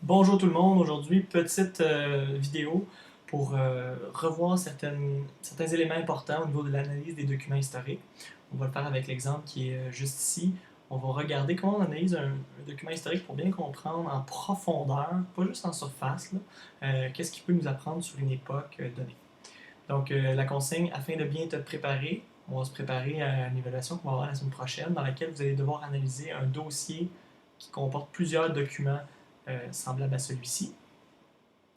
Bonjour tout le monde, aujourd'hui petite vidéo pour revoir certains éléments importants au niveau de l'analyse des documents historiques. On va le faire avec l'exemple qui est juste ici. On va regarder comment on analyse un document historique pour bien comprendre en profondeur, pas juste en surface, qu'est-ce qui peut nous apprendre sur une époque donnée. Donc la consigne, afin de bien te préparer, on va se préparer à une évaluation qu'on va avoir la semaine prochaine dans laquelle vous allez devoir analyser un dossier qui comporte plusieurs documents semblable à celui-ci.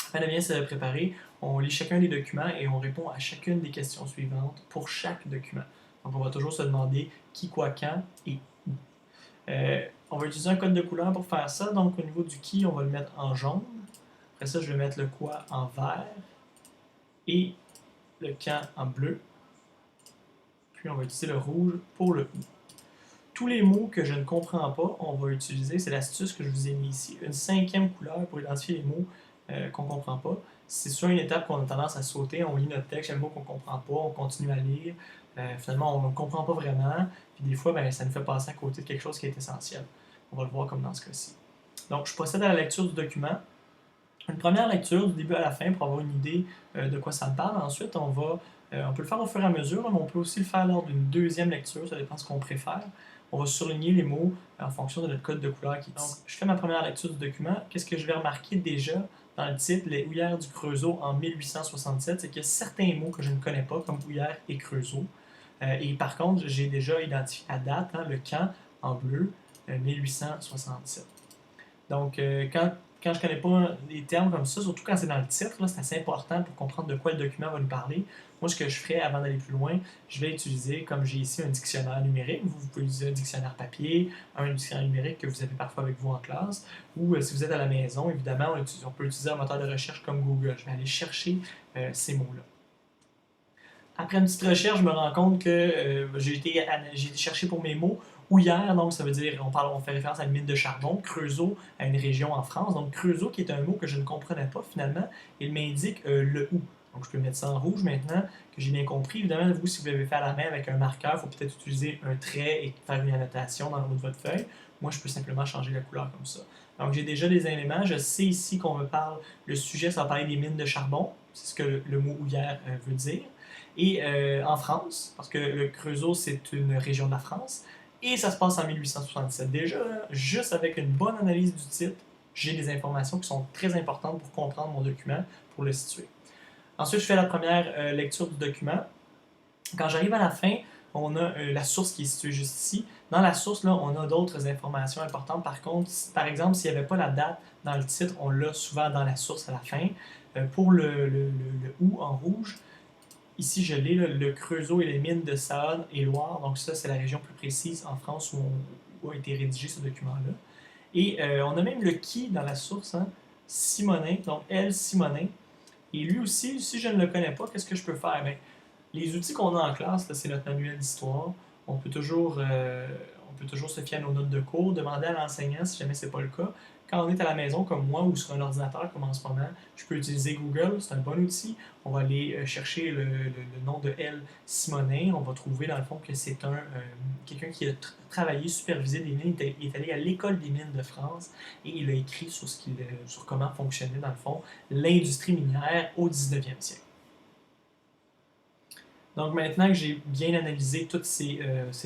Afin de bien se préparer, on lit chacun des documents et on répond à chacune des questions suivantes pour chaque document. Donc on va toujours se demander qui, quoi, quand et où. On va utiliser un code de couleur pour faire ça. Donc au niveau du qui, on va le mettre en jaune. Après ça, je vais mettre le quoi en vert et le quand en bleu. Puis on va utiliser le rouge pour le où. Tous les mots que je ne comprends pas, on va utiliser, c'est l'astuce que je vous ai mis ici, une cinquième couleur pour identifier les mots qu'on ne comprend pas. C'est sur une étape qu'on a tendance à sauter, on lit notre texte, il y a le mot qu'on ne comprend pas, on continue à lire, finalement on ne comprend pas vraiment, puis des fois ça nous fait passer à côté de quelque chose qui est essentiel. On va le voir comme dans ce cas-ci. Donc je procède à la lecture du document. Une première lecture du début à la fin pour avoir une idée de quoi ça me parle. Ensuite, on peut le faire au fur et à mesure, mais on peut aussi le faire lors d'une deuxième lecture, ça dépend de ce qu'on préfère. On va surligner les mots en fonction de notre code de couleur qui est ici. Donc, je fais ma première lecture du document. Qu'est-ce que je vais remarquer déjà dans le titre, les houillères du Creusot en 1867, c'est qu'il y a certains mots que je ne connais pas, comme houillère et Creusot. Et par contre, j'ai déjà identifié la date, le quand en bleu, 1867. Donc, quand je ne connais pas des termes comme ça, surtout quand c'est dans le titre, c'est assez important pour comprendre de quoi le document va nous parler. Moi, ce que je ferais avant d'aller plus loin, je vais utiliser, comme j'ai ici, un dictionnaire numérique. Vous pouvez utiliser un dictionnaire papier, un dictionnaire numérique que vous avez parfois avec vous en classe, ou si vous êtes à la maison, évidemment, on peut utiliser un moteur de recherche comme Google. Je vais aller chercher ces mots-là. Après une petite recherche, je me rends compte que j'ai été chercher pour mes mots. Houillère, donc ça veut dire, on fait référence à une mine de charbon. Creusot, à une région en France. Donc Creusot, qui est un mot que je ne comprenais pas finalement, il m'indique le où. Donc je peux mettre ça en rouge maintenant, que j'ai bien compris. Évidemment, vous, si vous l'avez fait à la main avec un marqueur, il faut peut-être utiliser un trait et faire une annotation dans le haut de votre feuille. Moi, je peux simplement changer la couleur comme ça. Donc j'ai déjà des éléments. Je sais ici qu'on me parle, le sujet, ça va parler des mines de charbon. C'est ce que le mot houillère veut dire. Et en France, parce que le Creusot, c'est une région de la France, et ça se passe en 1867. Déjà, juste avec une bonne analyse du titre, j'ai des informations qui sont très importantes pour comprendre mon document, pour le situer. Ensuite, je fais la première lecture du document. Quand j'arrive à la fin, on a la source qui est située juste ici. Dans la source, là, on a d'autres informations importantes. Par contre, par exemple, s'il n'y avait pas la date dans le titre, on l'a souvent dans la source à la fin. Pour le OU en rouge, ici, je l'ai, le Creusot et les mines de Saône et Loire. Donc ça, c'est la région plus précise en France où a été rédigé ce document-là. Et on a même le qui dans la source, Simonin, donc L. Simonin. Et lui aussi, si je ne le connais pas, qu'est-ce que je peux faire? Bien, les outils qu'on a en classe, c'est notre manuel d'histoire. On peut toujours se fier à nos notes de cours, demander à l'enseignant si jamais ce n'est pas le cas. Quand on est à la maison comme moi ou sur un ordinateur comme en ce moment, je peux utiliser Google, c'est un bon outil. On va aller chercher le nom de L. Simonin. On va trouver dans le fond que c'est quelqu'un qui a travaillé, supervisé des mines. Il est allé à l'école des mines de France et il a écrit sur comment fonctionnait dans le fond l'industrie minière au 19e siècle. Donc maintenant que j'ai bien analysé toutes ces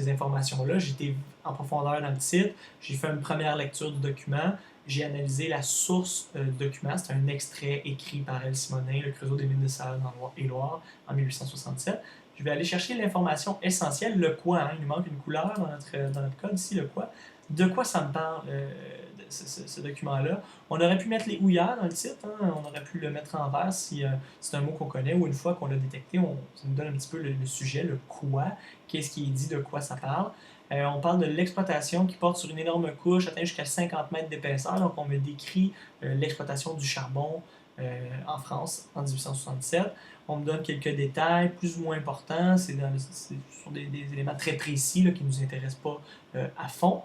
informations-là, j'ai été en profondeur dans le titre, j'ai fait une première lecture du document, j'ai analysé la source du document, c'est un extrait écrit par L. Simonin, le Creusot des mines de Saône et Loire en 1867. Je vais aller chercher l'information essentielle, le quoi, il nous manque une couleur dans notre code ici, le quoi. De quoi ça me parle, ce document-là? On aurait pu mettre les houillères dans le titre, on aurait pu le mettre en vert si c'est un mot qu'on connaît, ou une fois qu'on l'a détecté, ça nous donne un petit peu le sujet, le quoi, qu'est-ce qui est dit, de quoi ça parle. On parle de l'exploitation qui porte sur une énorme couche, atteint jusqu'à 50 mètres d'épaisseur, donc on me décrit l'exploitation du charbon en France en 1867. On me donne quelques détails plus ou moins importants, c'est sur des éléments très précis là, qui ne nous intéressent pas à fond.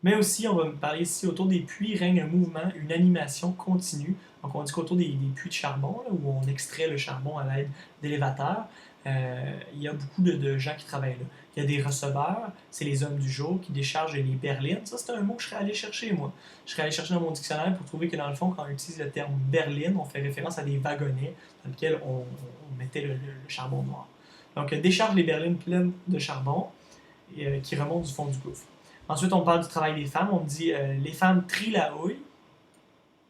Mais aussi, on va me parler ici, autour des puits règne un mouvement, une animation continue. Donc, on dit qu'autour des puits de charbon, là, où on extrait le charbon à l'aide d'élévateurs, il y a beaucoup de gens qui travaillent là. Il y a des receveurs, c'est les hommes du jour qui déchargent les berlines. Ça, c'est un mot que je serais allé chercher, moi. Je serais allé chercher dans mon dictionnaire pour trouver que, dans le fond, quand on utilise le terme berline, on fait référence à des wagonnets dans lesquels on mettait le charbon noir. Donc, décharge les berlines pleines de charbon qui remontent du fond du gouffre. Ensuite, on parle du travail des femmes. On dit les femmes trient la houille,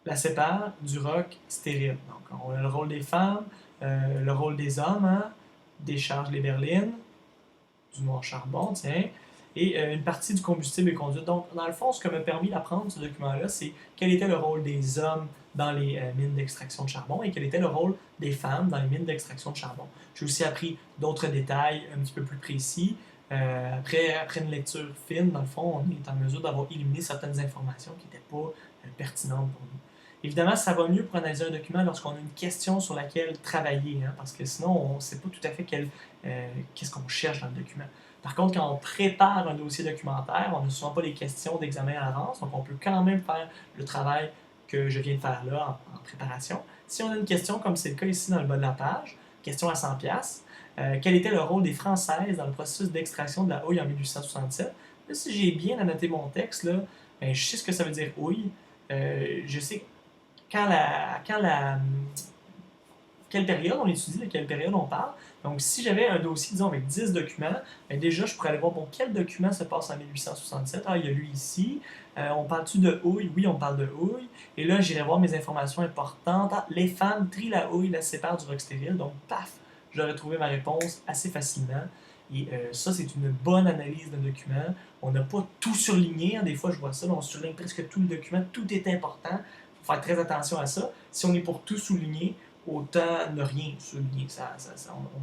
la séparent du roc stérile. Donc, on a le rôle des femmes, le rôle des hommes, hein, décharge les berlines, du noir charbon, tiens, et une partie du combustible est conduite. Donc, dans le fond, ce que m'a permis d'apprendre ce document-là, c'est quel était le rôle des hommes dans les mines d'extraction de charbon et quel était le rôle des femmes dans les mines d'extraction de charbon. J'ai aussi appris d'autres détails un petit peu plus précis. Après une lecture fine, dans le fond, on est en mesure d'avoir éliminé certaines informations qui n'étaient pas pertinentes pour nous. Évidemment, ça va mieux pour analyser un document lorsqu'on a une question sur laquelle travailler, hein, parce que sinon, on ne sait pas tout à fait qu'est-ce qu'on cherche dans le document. Par contre, quand on prépare un dossier documentaire, on n'a souvent pas les questions d'examen à l'avance, donc on peut quand même faire le travail que je viens de faire là en préparation. Si on a une question, comme c'est le cas ici dans le bas de la page, question à 100$, quel était le rôle des Françaises dans le processus d'extraction de la houille en 1867? Là, si j'ai bien annoté mon texte, là, ben, je sais ce que ça veut dire houille. Je sais quelle période on étudie, de quelle période on parle. Donc, si j'avais un dossier, disons, avec 10 documents, bien déjà, je pourrais aller voir, bon, quel document se passe en 1867? Ah, il y a lui ici. On parle-tu de houille? Oui, on parle de houille. Et là, j'irai voir mes informations importantes. Ah, les femmes trient la houille, la séparent du roc stérile. Donc, paf, j'aurais trouvé ma réponse assez facilement. Et ça, c'est une bonne analyse d'un document. On n'a pas tout surligné. Hein. Des fois, je vois ça, on surligne presque tout le document. Tout est important. Il faut faire très attention à ça. Si on est pour tout souligner, autant ne rien souligner.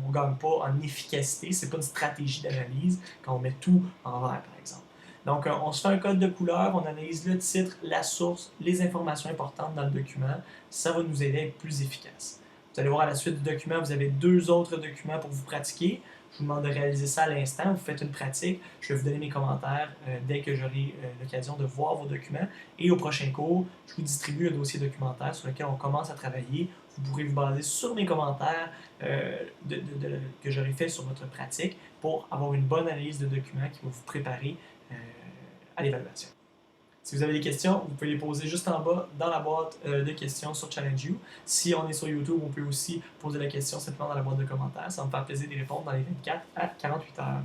On ne gagne pas en efficacité. C'est pas une stratégie d'analyse quand on met tout en vert, par exemple. Donc, on se fait un code de couleur, on analyse le titre, la source, les informations importantes dans le document. Ça va nous aider à être plus efficace. Vous allez voir à la suite du document, vous avez 2 autres documents pour vous pratiquer. Je vous demande de réaliser ça à l'instant. Vous faites une pratique. Je vais vous donner mes commentaires dès que j'aurai l'occasion de voir vos documents. Et au prochain cours, je vous distribue un dossier documentaire sur lequel on commence à travailler. Vous pourrez vous baser sur mes commentaires que j'aurai fait sur votre pratique pour avoir une bonne analyse de documents qui va vous préparer à l'évaluation. Si vous avez des questions, vous pouvez les poser juste en bas dans la boîte de questions sur Challenge You. Si on est sur YouTube, on peut aussi poser la question simplement dans la boîte de commentaires. Ça va me faire plaisir d'y répondre dans les 24 à 48 heures.